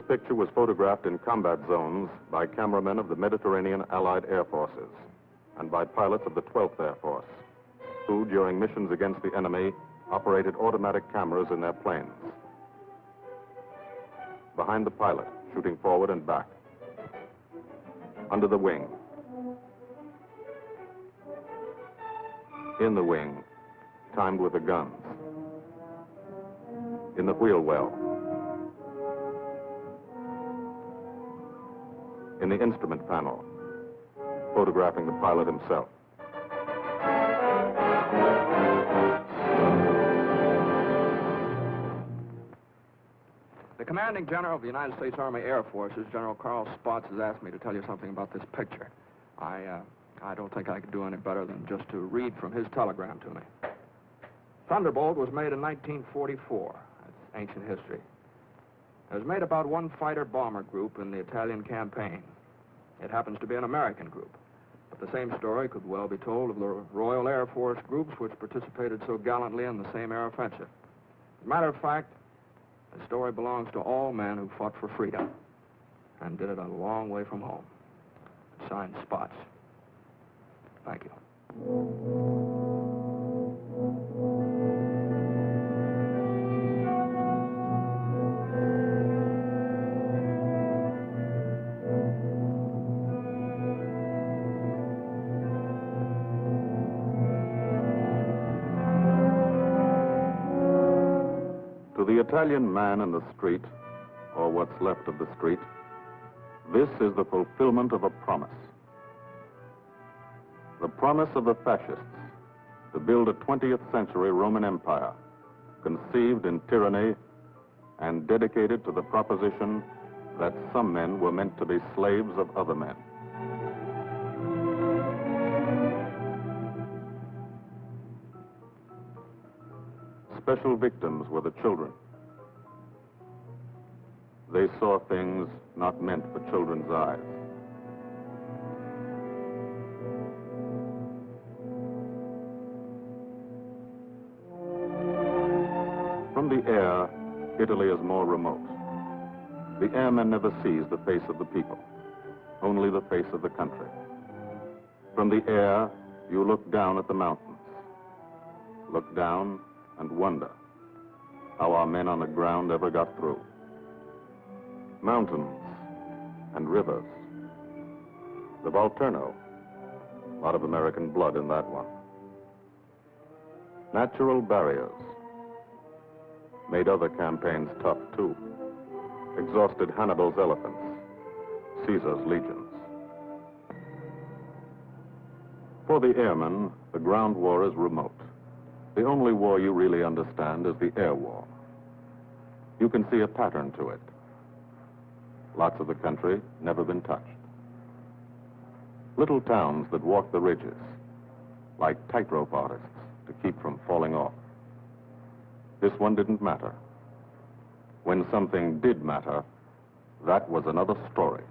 picture was photographed in combat zones by cameramen of the Mediterranean Allied Air Forces and by pilots of the 12th Air Force, who, during missions against the enemy, operated automatic cameras in their planes. Behind the pilot, shooting forward and back. Under the wing. In the wing, timed with the guns. In the wheel well. In the instrument panel, photographing the pilot himself. The Commanding General of the United States Army Air Forces, General Carl Spaatz, has asked me to tell you something about this picture. I don't think I could do any better than just to read from his telegram to me. Thunderbolt was made in 1944. That's ancient history. It was made about one fighter-bomber group in the Italian campaign. It happens to be an American group. But the same story could well be told of the Royal Air Force groups which participated so gallantly in the same air offensive. As a matter of fact, the story belongs to all men who fought for freedom and did it a long way from home. Signed, Spaatz. Thank you. To the Italian man in the street, or what's left of the street, this is the fulfillment of a promise. The promise of the fascists to build a 20th century Roman Empire, conceived in tyranny and dedicated to the proposition that some men were meant to be slaves of other men. Special victims were the children. They saw things not meant for children's eyes. From the air, Italy is more remote. The airman never sees the face of the people, only the face of the country. From the air, you look down at the mountains. Look down and wonder how our men on the ground ever got through. Mountains and rivers. The Volturno, a lot of American blood in that one. Natural barriers made other campaigns tough too. Exhausted Hannibal's elephants, Caesar's legions. For the airmen, the ground war is remote. The only war you really understand is the air war. You can see a pattern to it. Lots of the country never been touched. Little towns that walk the ridges, like tightrope artists to keep from falling off. This one didn't matter. When something did matter, that was another story.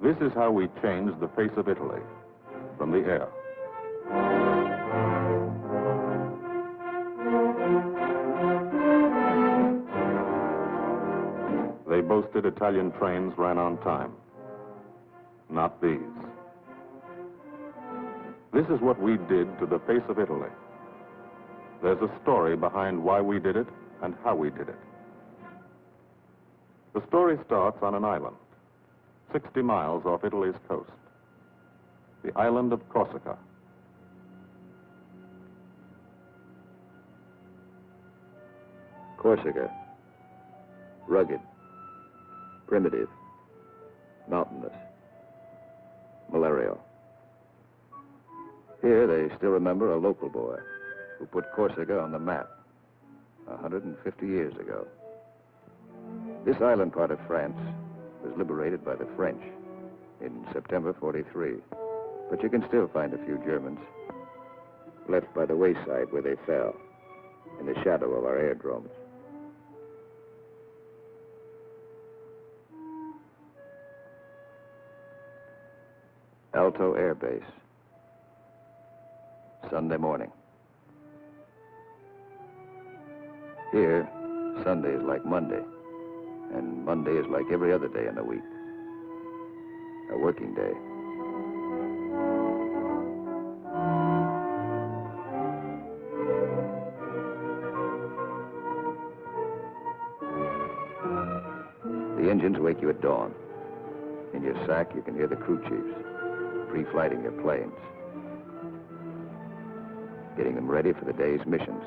This is how we changed the face of Italy. From the air. They boasted Italian trains ran on time. Not these. This is what we did to the face of Italy. There's a story behind why we did it and how we did it. The story starts on an island, 60 miles off Italy's coast. The island of Corsica. Corsica. Rugged. Primitive. Mountainous. Malarial. Here they still remember a local boy who put Corsica on the map 150 years ago. This island part of France was liberated by the French in September '43. But you can still find a few Germans left by the wayside where they fell, in the shadow of our aerodromes. Alto Air Base. Sunday morning. Here, Sunday is like Monday, and Monday is like every other day in the week. A working day. The engines wake you at dawn. In your sack, you can hear the crew chiefs pre-flighting your planes, getting them ready for the day's missions.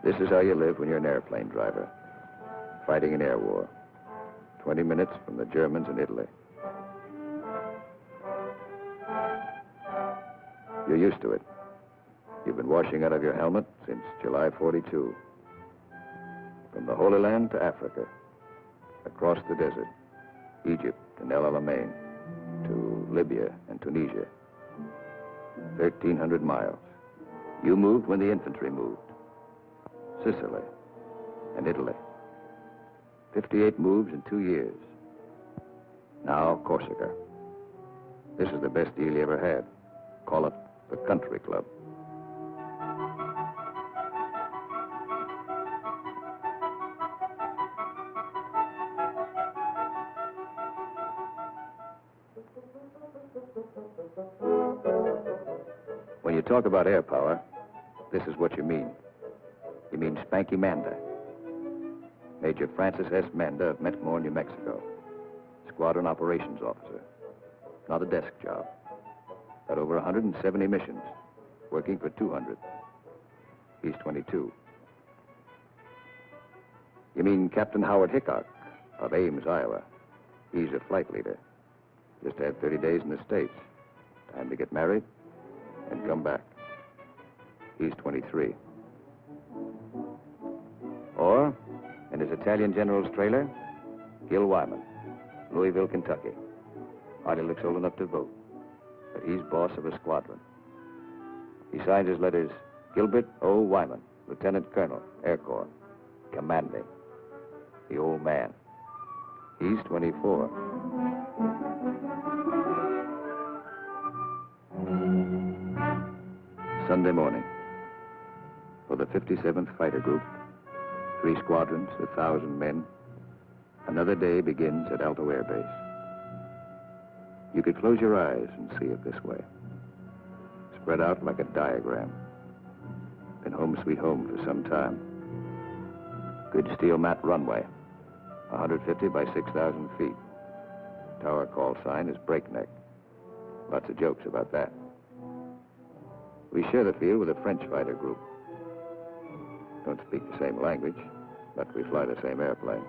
This is how you live when you're an airplane driver, fighting an air war, 20 minutes from the Germans in Italy. You're used to it. You've been washing out of your helmet since July 42. From the Holy Land to Africa, across the desert, Egypt and El Alamein, to Libya and Tunisia. 1,300 miles. You moved when the infantry moved. Sicily and Italy. 58 moves in 2 years. Now, Corsica. This is the best deal you ever had. Call it the country club. When you talk about air power, this is what you mean. You mean Spanky Manda. Major Francis S. Manda of Metmore, New Mexico. Squadron Operations Officer. Not a desk job. Got over 170 missions, working for 200. He's 22. You mean Captain Howard Hickok of Ames, Iowa. He's a flight leader. Just had 30 days in the States. Time to get married and come back. He's 23. Or, in his Italian general's trailer, Gil Wyman, Louisville, Kentucky. Hardly looks old enough to vote, but he's boss of a squadron. He signs his letters, Gilbert O. Wyman, Lieutenant Colonel, Air Corps, commanding. The old man. He's 24. Sunday morning. For the 57th Fighter Group, 3 squadrons, 1,000 men, another day begins at Alto Air Base. You could close your eyes and see it this way. Spread out like a diagram. Been home sweet home for some time. Good steel mat runway, 150 by 6,000 feet. Tower call sign is Breakneck. Lots of jokes about that. We share the field with a French fighter group. Don't speak the same language, but we fly the same airplane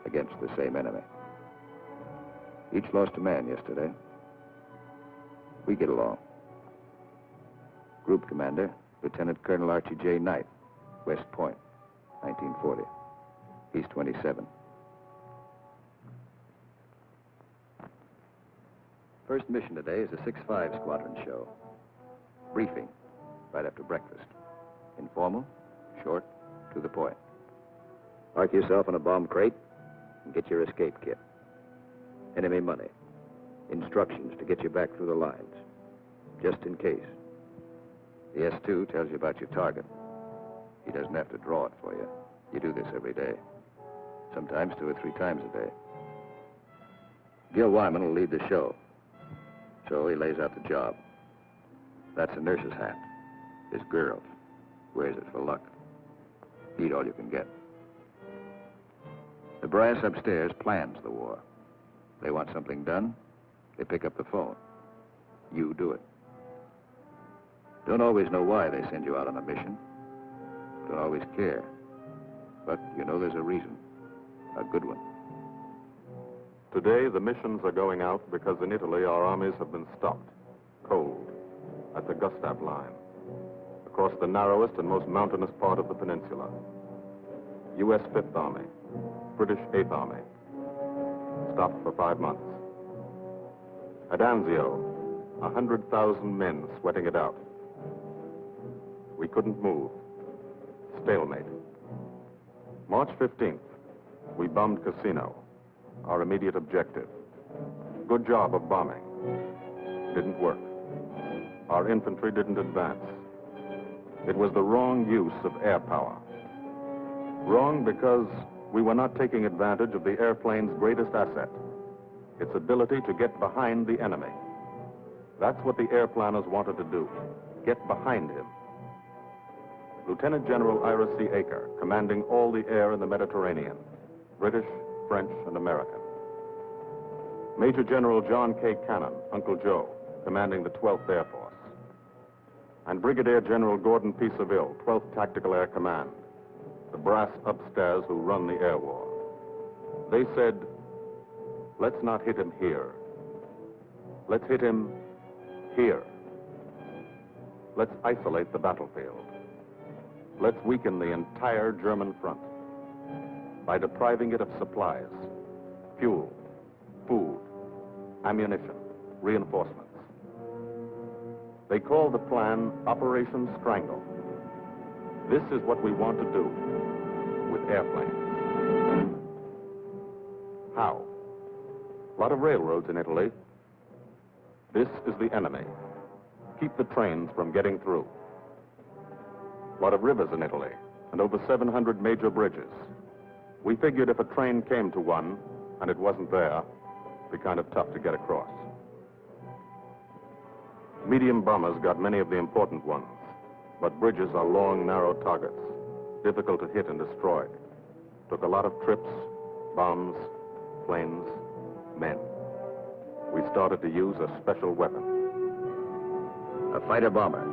against the same enemy. Each lost a man yesterday. We get along. Group commander, Lieutenant Colonel Archie J. Knight, West Point, 1940. He's 27. First mission today is a 6-5 squadron show. Briefing, right after breakfast. Informal, short, to the point. Mark yourself in a bomb crate and get your escape kit. Enemy money. Instructions to get you back through the lines, just in case. The S2 tells you about your target. He doesn't have to draw it for you. You do this every day. Sometimes 2 or 3 times a day. Gil Wyman will lead the show. So he lays out the job. That's a nurse's hat. This girl wears it for luck. Eat all you can get. The brass upstairs plans the war. They want something done, they pick up the phone. You do it. Don't always know why they send you out on a mission. Don't always care. But you know there's a reason. A good one. Today, the missions are going out because in Italy, our armies have been stopped, cold, at the Gustav Line, across the narrowest and most mountainous part of the peninsula. U.S. 5th Army, British 8th Army, stopped for 5 months. At Anzio, 100,000 men sweating it out. We couldn't move. Stalemate. March 15th, we bombed Cassino, our immediate objective. Good job of bombing. Didn't work. Our infantry didn't advance. It was the wrong use of air power. Wrong because we were not taking advantage of the airplane's greatest asset, its ability to get behind the enemy. That's what the air planners wanted to do, get behind him. Lieutenant General Ira C. Aker, commanding all the air in the Mediterranean, British, French, and American. Major General John K. Cannon, Uncle Joe, commanding the 12th Air Force. And Brigadier General Gordon P. Seville, 12th Tactical Air Command, the brass upstairs who run the air war. They said, let's not hit him here. Let's hit him here. Let's isolate the battlefield. Let's weaken the entire German front by depriving it of supplies, fuel, food, ammunition, reinforcements. They call the plan Operation Strangle. This is what we want to do with airplanes. How? A lot of railroads in Italy. This is the enemy. Keep the trains from getting through. A lot of rivers in Italy, and over 700 major bridges. We figured if a train came to one, and it wasn't there, it'd be kind of tough to get across. Medium bombers got many of the important ones, but bridges are long, narrow targets, difficult to hit and destroy. Took a lot of trips, bombs, planes, men. We started to use a special weapon. A fighter bomber,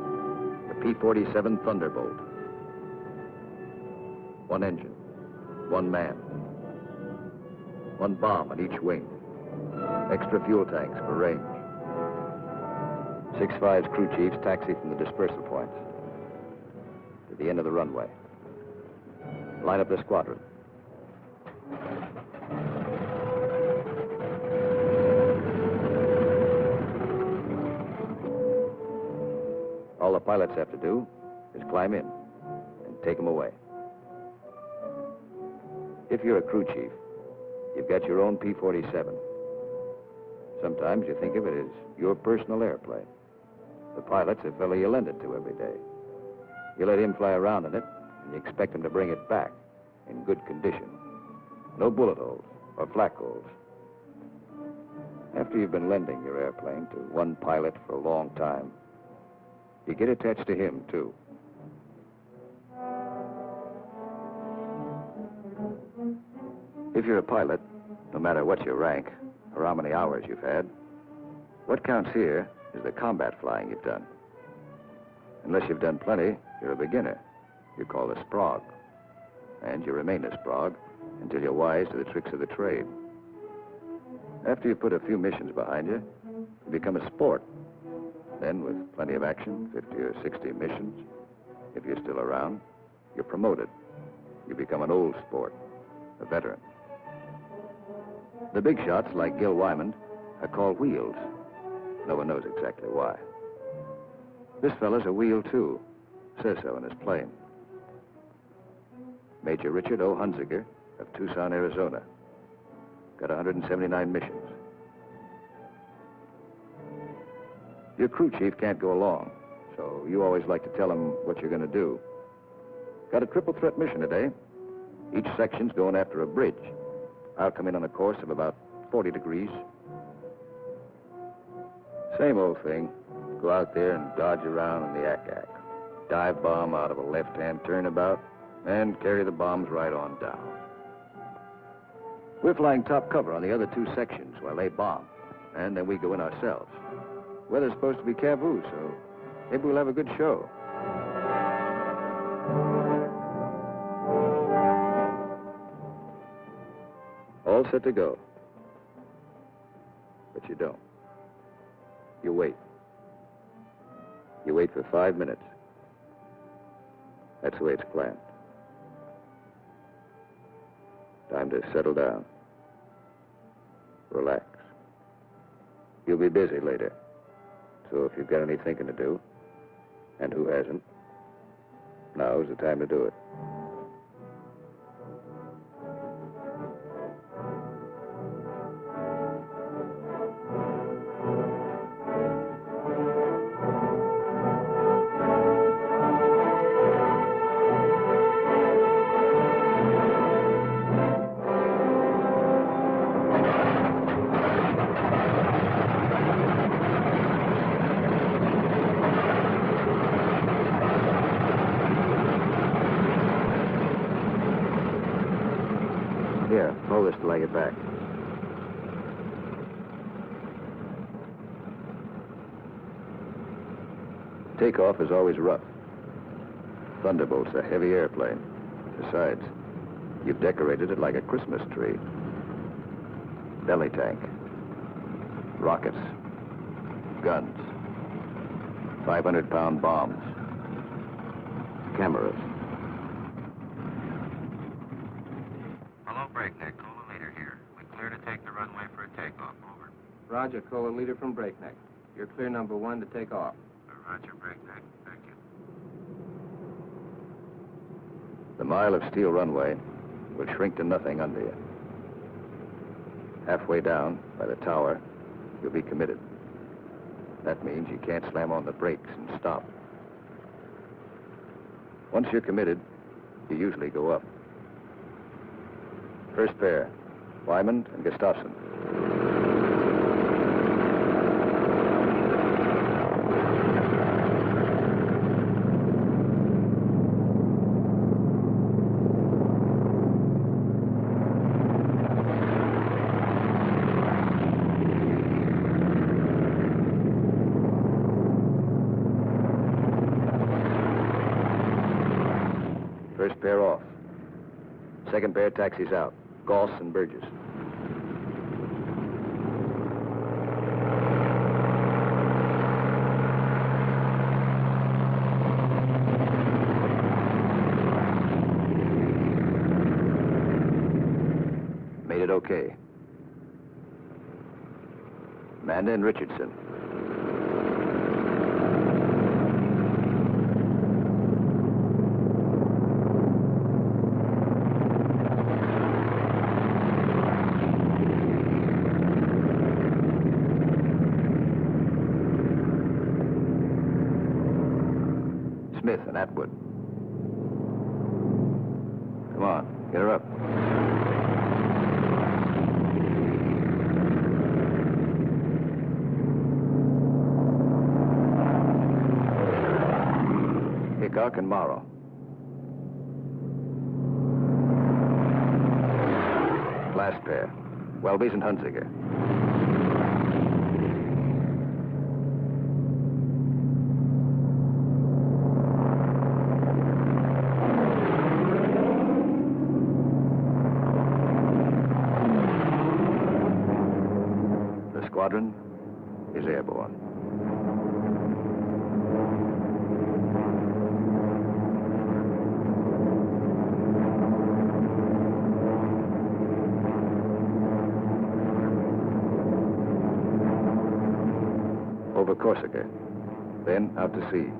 the P-47 Thunderbolt. One engine, one man, one bomb on each wing, extra fuel tanks for range. 6-5's crew chiefs taxi from the dispersal points to the end of the runway. Line up the squadron. All the pilots have to do is climb in and take them away. If you're a crew chief, you've got your own P-47. Sometimes you think of it as your personal airplane. The pilot's a fellow you lend it to every day. You let him fly around in it, and you expect him to bring it back in good condition. No bullet holes or flak holes. After you've been lending your airplane to one pilot for a long time, you get attached to him, too. If you're a pilot, no matter what your rank or how many hours you've had, what counts here is the combat flying you've done. Unless you've done plenty, you're a beginner. You're called a sprog. And you remain a sprog until you're wise to the tricks of the trade. After you put a few missions behind you, you become a sport. Then, with plenty of action, 50 or 60 missions, if you're still around, you're promoted. You become an old sport, a veteran. The big shots, like Gil Wyman, are called wheels. No one knows exactly why. This fella's a wheel, too. Says so in his plane. Major Richard O. Hunziker of Tucson, Arizona. Got 179 missions. Your crew chief can't go along, so you always like to tell him what you're going to do. Got a triple threat mission today. Each section's going after a bridge. I'll come in on a course of about 40 degrees. Same old thing. Go out there and dodge around in the ack-ack. Dive bomb out of a left-hand turnabout and carry the bombs right on down. We're flying top cover on the other two sections while they bomb, and then we go in ourselves. Weather's supposed to be Cavoo, so maybe we'll have a good show. All set to go. But you don't. You wait. You wait for 5 minutes. That's the way it's planned. Time to settle down. Relax. You'll be busy later. So if you've got any thinking to do, and who hasn't, now's the time to do it. Hold this till I get back. Takeoff is always rough. Thunderbolt's a heavy airplane. Besides, you've decorated it like a Christmas tree. Belly tank. Rockets. Guns. 500-pound bombs. Cameras. Hello, Breakneck. Cola Leader here. We clear to take the runway for a takeoff. Over. Roger, Cola Leader from Breakneck. You're clear number 1 to take off. Roger, Breakneck. Thank you. The mile of steel runway will shrink to nothing under you. Halfway down, by the tower, you'll be committed. That means you can't slam on the brakes and stop. Once you're committed, you usually go up. First pair, Wyman and Gustafson. First pair off. Second pair taxis out. Goss and Burgess. Made it okay. Amanda and Richardson. Smith and Atwood. Come on, get her up. Hickok and Morrow. Last pair, Welby's and Hunziker. The squadron is airborne. Over Corsica, then out to sea,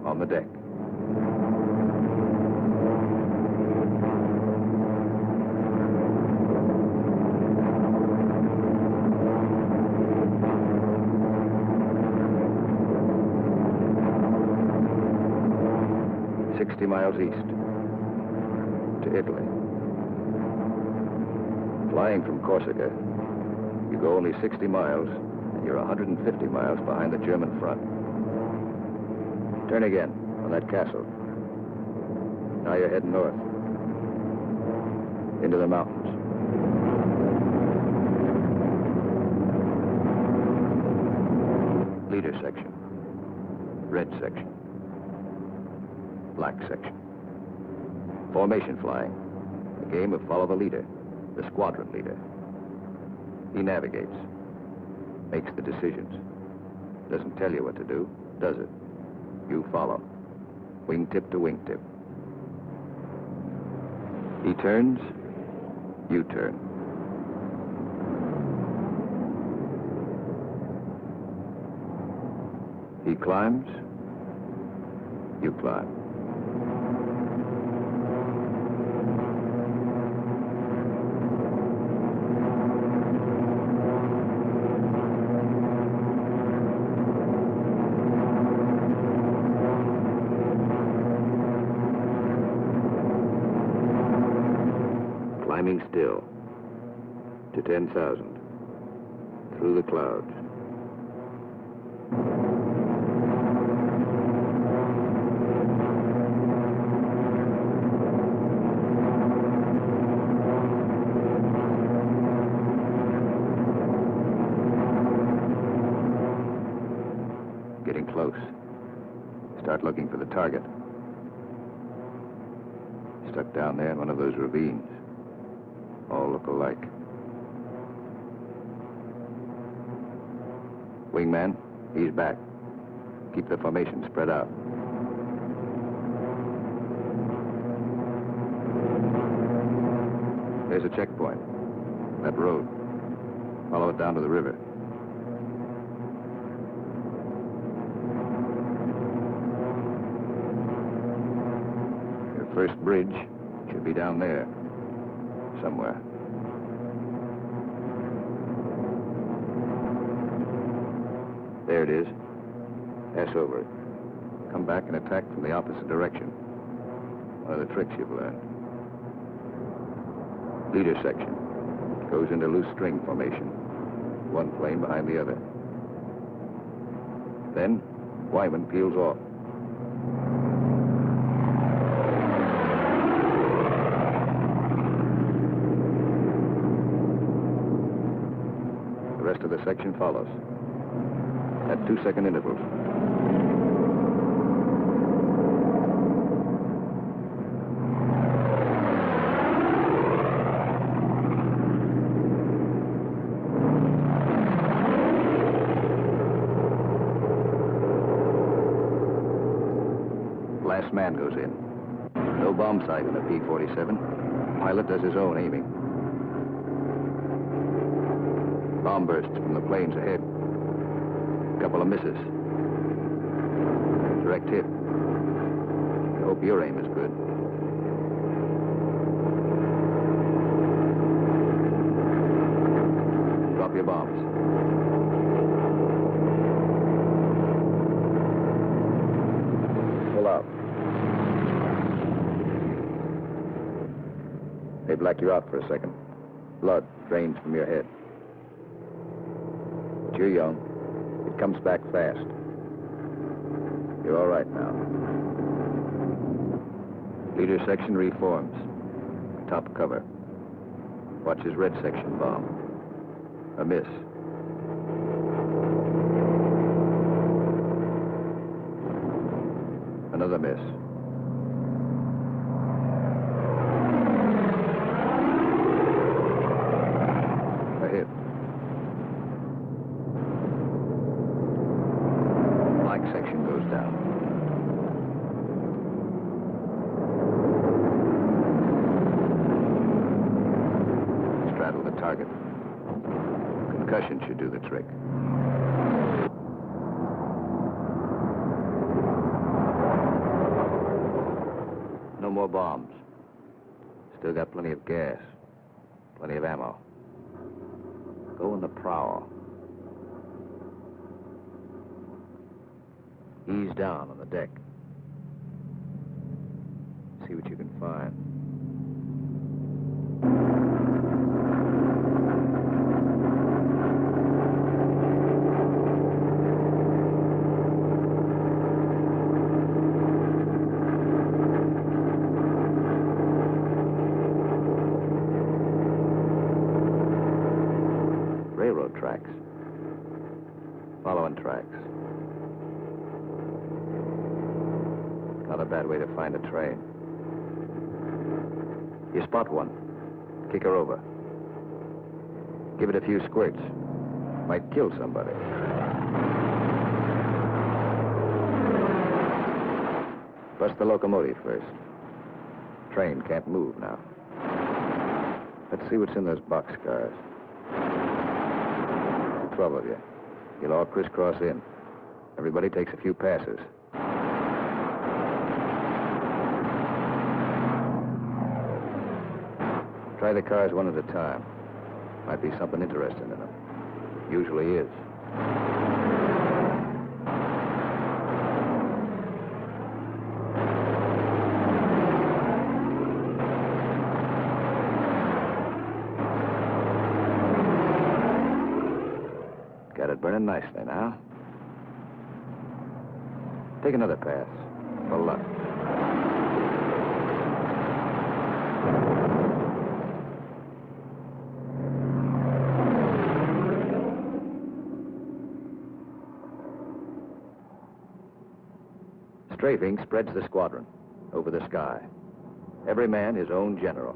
on the deck. Miles east to Italy. Flying from Corsica, you go only 60 miles and you're 150 miles behind the German front. Turn again on that castle. Now you're heading north into the mountains. Leader section, red section. Black section. Formation flying. A game of follow the leader, the squadron leader. He navigates, makes the decisions. Doesn't tell you what to do, does it? You follow. Wingtip to wingtip. He turns, you turn. He climbs, you climb. Climbing still to 10,000 through the clouds. Getting close. Start looking for the target. Stuck down there in one of those ravines. All look alike. Wingman, he's back. Keep the formation spread out. There's a checkpoint. That road. Follow it down to the river. Your first bridge should be down there. Somewhere. There it is. Pass over it. Come back and attack from the opposite direction. One of the tricks you've learned. Leader section. Goes into loose string formation. One plane behind the other. Then, Wyman peels off. The rest of the section follows. At 2-second intervals. Last man goes in. No bomb sight in the P-47. Pilot does his own aiming. Bomb bursts from the planes ahead. Couple of misses. Direct hit. I hope your aim is good. Drop your bombs. Pull out. They black you out for a second. Blood drains from your head. But you're young. It comes back fast. You're all right now. Leader section reforms. Top cover. Watch his red section bomb. A miss. Another miss. A hit. Black section goes down. Straddle the target. Concussion should do the trick. No more bombs. Still got plenty of gas. Plenty of ammo. Go in the prow. Ease down on the deck. See what you can find. Railroad tracks. Following tracks. Not a bad way to find a train. You spot one. Kick her over. Give it a few squirts. Might kill somebody. Bust the locomotive first. Train can't move now. Let's see what's in those boxcars. 12 of you. You'll all crisscross in. Everybody takes a few passes. Try the cars one at a time. Might be something interesting in them. Usually is. Got it burning nicely now. Take another pass. For luck. strafing spreads the squadron over the sky. Every man his own general.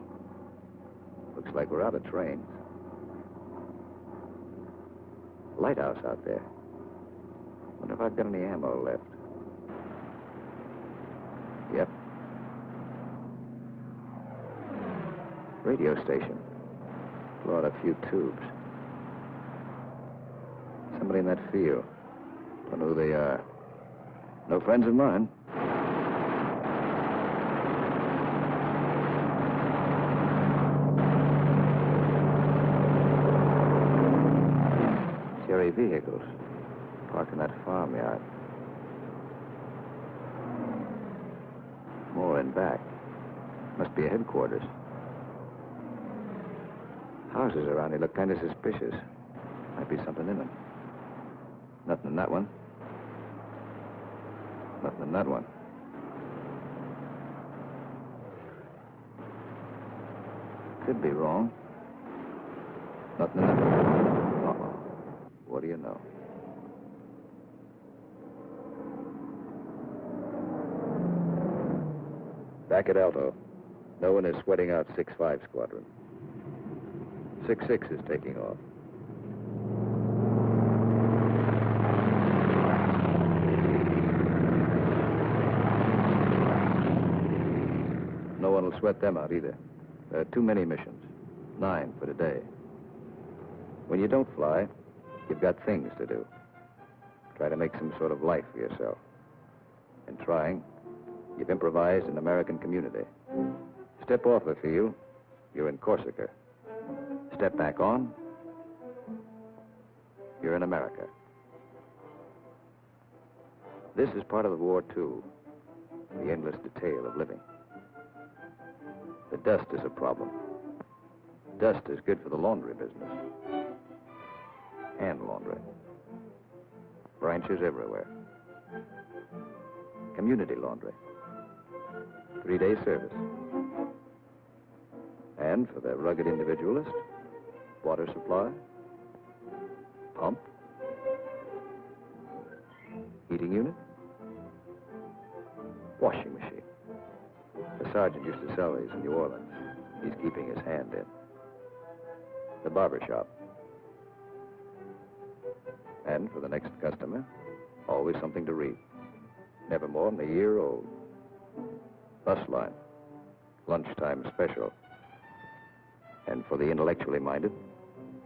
Looks like we're out of trains. Lighthouse out there. Wonder if I've got any ammo left. Yep. Radio station. Blow out a few tubes. Somebody in that field. Don't know who they are. No friends of mine. Cherry vehicles parked in that farmyard. More in back. Must be a headquarters. Houses around here look kind of suspicious. Might be something in them. Nothing in that one. Nothing in that one. Could be wrong. Nothing in that one. Uh-oh. What do you know? Back at Alto. No one is sweating out 6-5 squadron. 6-6 is taking off. No one will sweat them out either. There are too many missions. 9 for today. When you don't fly, you've got things to do. Try to make some sort of life for yourself. In trying, you've improvised an American community. Step off the field, you're in Corsica. Step back on, you're in America. This is part of the war, too. The endless detail of living. The dust is a problem. Dust is good for the laundry business. Hand laundry. Branches everywhere. Community laundry. 3-day service. And for the rugged individualist, water supply, pump, heating unit, washing machine. The sergeant used to sell these in New Orleans. He's keeping his hand in. The barber shop. And for the next customer, always something to read. Never more than a year old. Bus line. Lunchtime special. And for the intellectually minded,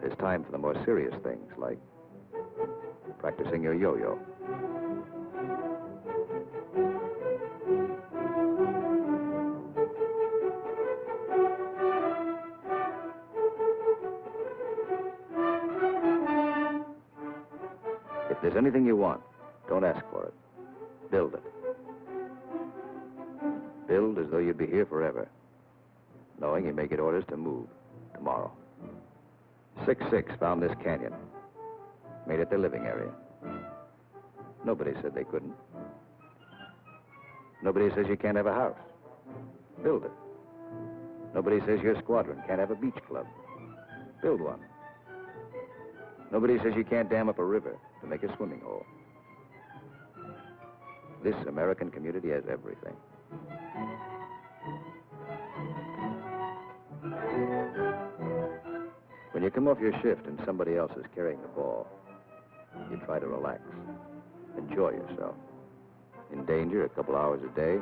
there's time for the more serious things, like practicing your yo-yo. If there's anything you want, don't ask for it. Build it. Build as though you'd be here forever, knowing you may get orders to move tomorrow. 6-6 found this canyon, made it their living area. Nobody said they couldn't. Nobody says you can't have a house. Build it. Nobody says your squadron can't have a beach club. Build one. Nobody says you can't dam up a river to make a swimming hole. This American community has everything. When you come off your shift and somebody else is carrying the ball, you try to relax, enjoy yourself. In danger a couple hours a day,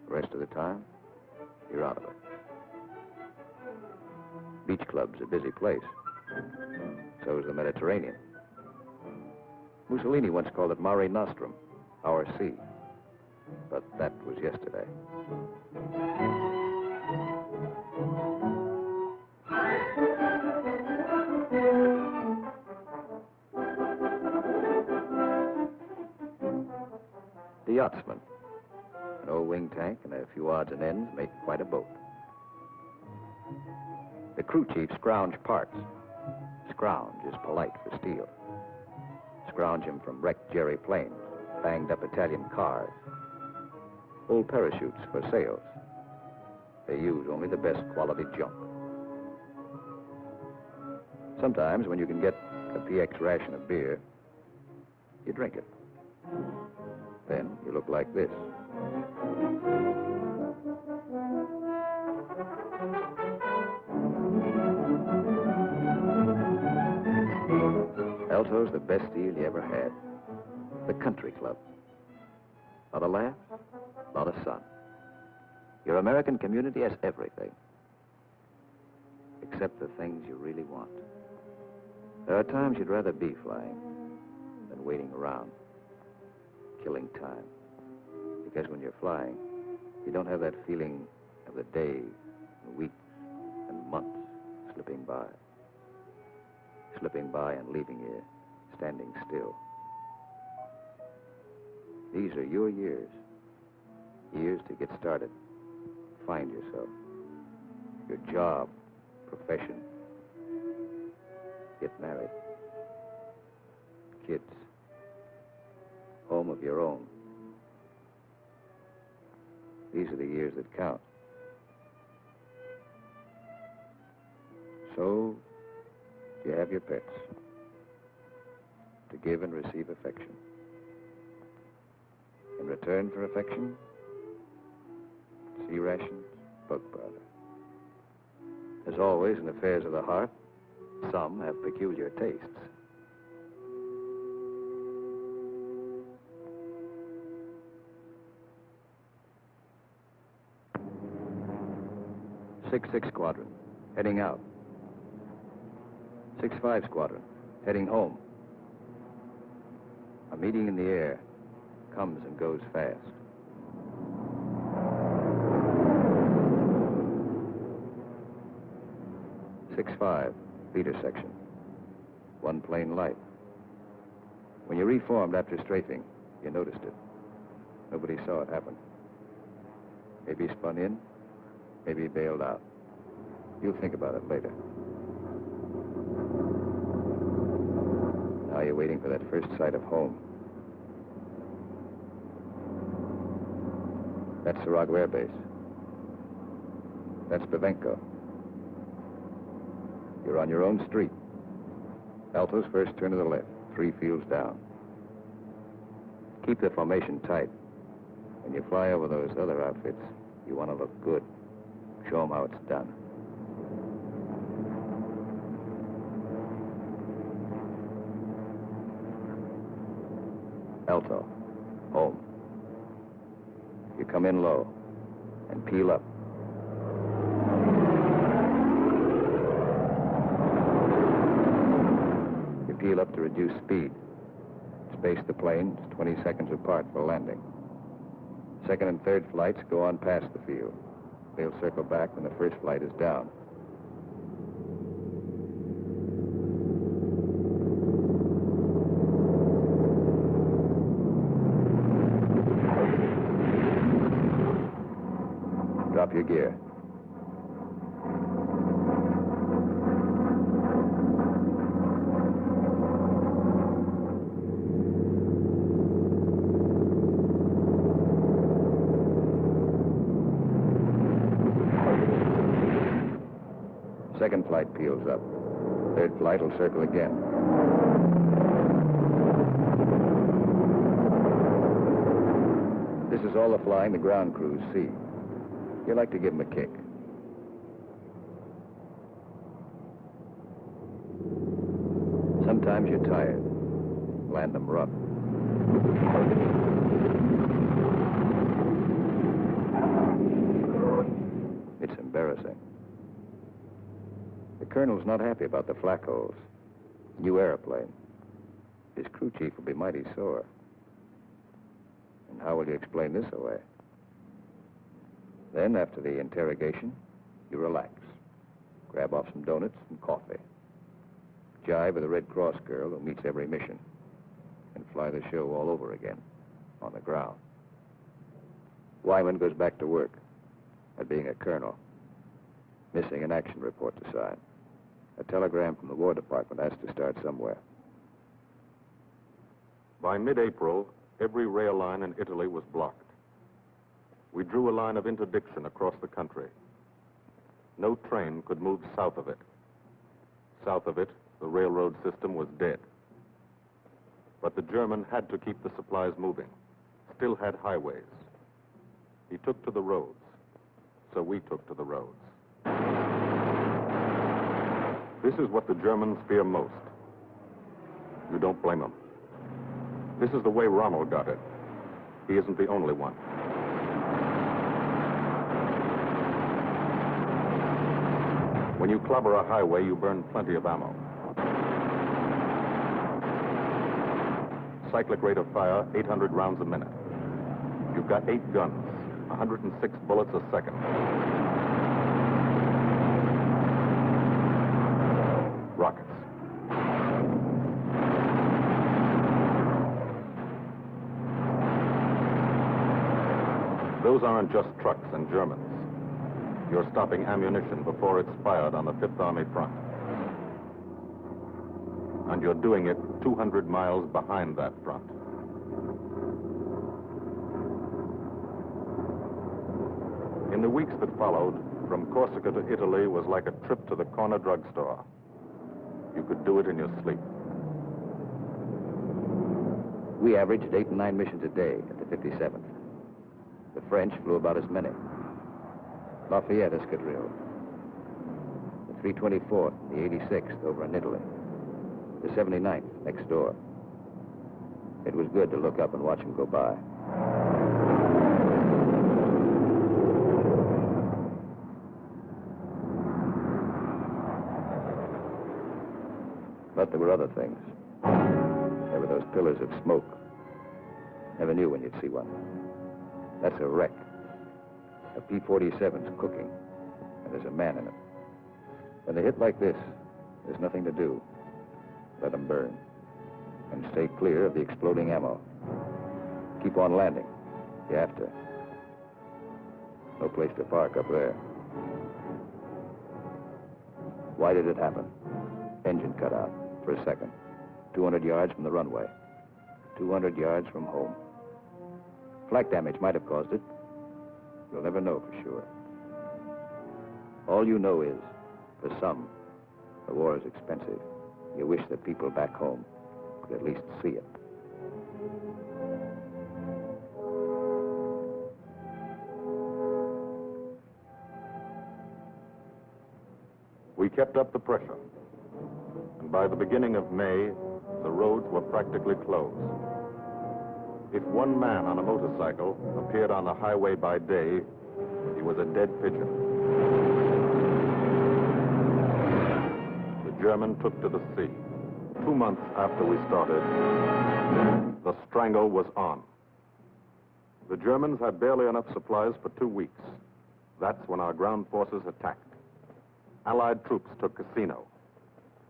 the rest of the time, you're out of it. Beach club's a busy place. So is the Mediterranean. Mussolini once called it Mare Nostrum, our sea. But that was yesterday. The yachtsman. An old wing tank and a few odds and ends make quite a boat. The crew chief scrounge parts. Scrounge is polite for steel. Scrounge him from wrecked Jerry planes, banged up Italian cars, old parachutes for sails. They use only the best quality junk. Sometimes when you can get a PX ration of beer, you drink it. Then you look like this. Alto's the best deal you ever had. The country club. Lot of laughs, lot of sun. Your American community has everything. Except the things you really want. There are times you'd rather be flying than waiting around, killing time. Because when you're flying, you don't have that feeling of the days and weeks and months slipping by. Slipping by and leaving you standing still. These are your years. Years to get started. Find yourself. Your job, profession. Get married. Kids. Home of your own. These are the years that count. So, you have your pets. To give and receive affection. In return for affection, sea rations, bug powder. As always in affairs of the heart, some have peculiar tastes. Six Squadron, heading out. 6-5 Squadron, heading home. A meeting in the air comes and goes fast. 6-5, leader section. One plane light. When you reformed after strafing, you noticed it. Nobody saw it happen. Maybe spun in, maybe bailed out. You'll think about it later. Now you're waiting for that first sight of home. That's Sarago Air Base. That's Bavenko. You're on your own street. Alto's first turn to the left, 3 fields down. Keep the formation tight. When you fly over those other outfits, you want to look good. Show them how it's done. Alto, home. You come in low and peel up. You peel up to reduce speed. Space the planes 20 seconds apart for landing. Second and third flights go on past the field. They'll circle back when the first flight is down. Drop your gear. Second flight peels up. Third flight will circle again. This is all the flying the ground crews see. You like to give them a kick. Sometimes you're tired. Land them rough. It's embarrassing. The colonel's not happy about the flak holes. New airplane. His crew chief will be mighty sore. And how will you explain this away? Then, after the interrogation, you relax. Grab off some donuts and coffee. Jive with a Red Cross girl who meets every mission. And fly the show all over again, on the ground. Wyman goes back to work at being a colonel. Missing an action report to sign. A telegram from the War Department has to start somewhere. By mid-April, every rail line in Italy was blocked. We drew a line of interdiction across the country. No train could move south of it. South of it, the railroad system was dead. But the German had to keep the supplies moving. still had highways. He took to the roads, so we took to the roads. This is what the Germans fear most. You don't blame them. This is the way Rommel got it. He isn't the only one. When you clobber a highway, you burn plenty of ammo. Cyclic rate of fire, 800 rounds a minute. You've got 8 guns, 106 bullets a second. Rockets. Those aren't just trucks and Germans. You're stopping ammunition before it's fired on the Fifth Army front. And you're doing it 200 miles behind that front. In the weeks that followed, from Corsica to Italy was like a trip to the corner drugstore. You could do it in your sleep. We averaged 8 and 9 missions a day at the 57th. The French flew about as many. Lafayette Escadrille, the 324th, the 86th over in Italy, the 79th next door. It was good to look up and watch them go by. But there were other things. There were those pillars of smoke. Never knew when you'd see one. That's a wreck. A P-47's cooking, and there's a man in it. When they hit like this, there's nothing to do. Let them burn. And stay clear of the exploding ammo. Keep on landing. You have to. No place to park up there. Why did it happen? Engine cut out for a second. 200 yards from the runway. 200 yards from home. Flak damage might have caused it. You'll never know for sure. All you know is, for some, the war is expensive. You wish that people back home could at least see it. We kept up the pressure. And by the beginning of May, the roads were practically closed. If one man on a motorcycle appeared on the highway by day, he was a dead pigeon. The German took to the sea. 2 months after we started, the strangle was on. The Germans had barely enough supplies for 2 weeks. That's when our ground forces attacked. Allied troops took Cassino.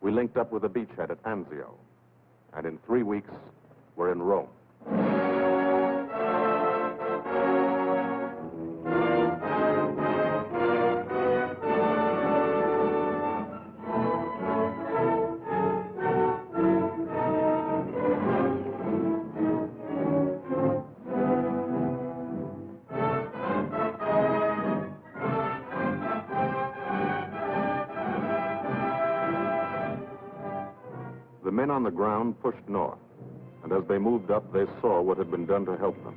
We linked up with the beachhead at Anzio. And in 3 weeks, we're in Rome. The men on the ground pushed north, and as they moved up, they saw what had been done to help them.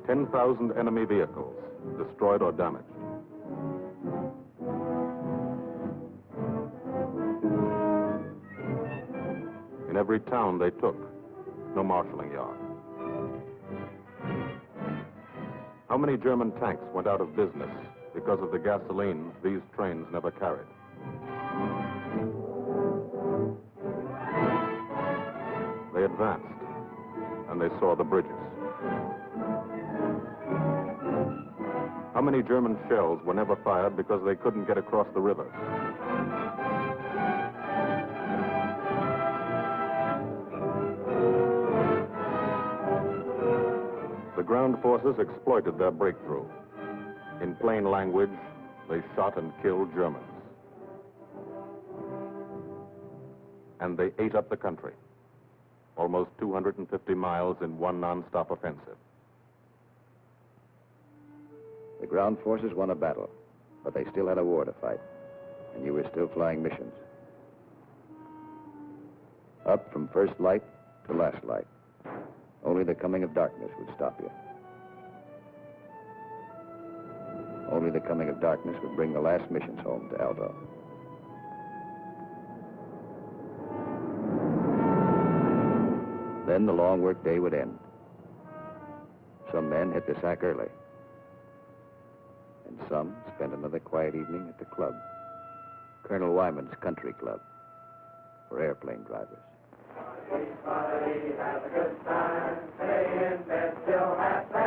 10,000 enemy vehicles, destroyed or damaged. In every town they took, no marshalling yard. How many German tanks went out of business because of the gasoline these trains never carried? They advanced, and they saw the bridges. How many German shells were never fired because they couldn't get across the rivers? The ground forces exploited their breakthrough. In plain language, they shot and killed Germans. And they ate up the country. Almost 250 miles in one non-stop offensive. The ground forces won a battle, but they still had a war to fight, and you were still flying missions. Up from first light to last light. Only the coming of darkness would stop you. Only the coming of darkness would bring the last missions home to Aldo. Then the long work day would end. Some men hit the sack early. And some spent another quiet evening at the club. Colonel Wyman's Country Club for airplane drivers. Everybody has a good time, stay in bed till half past.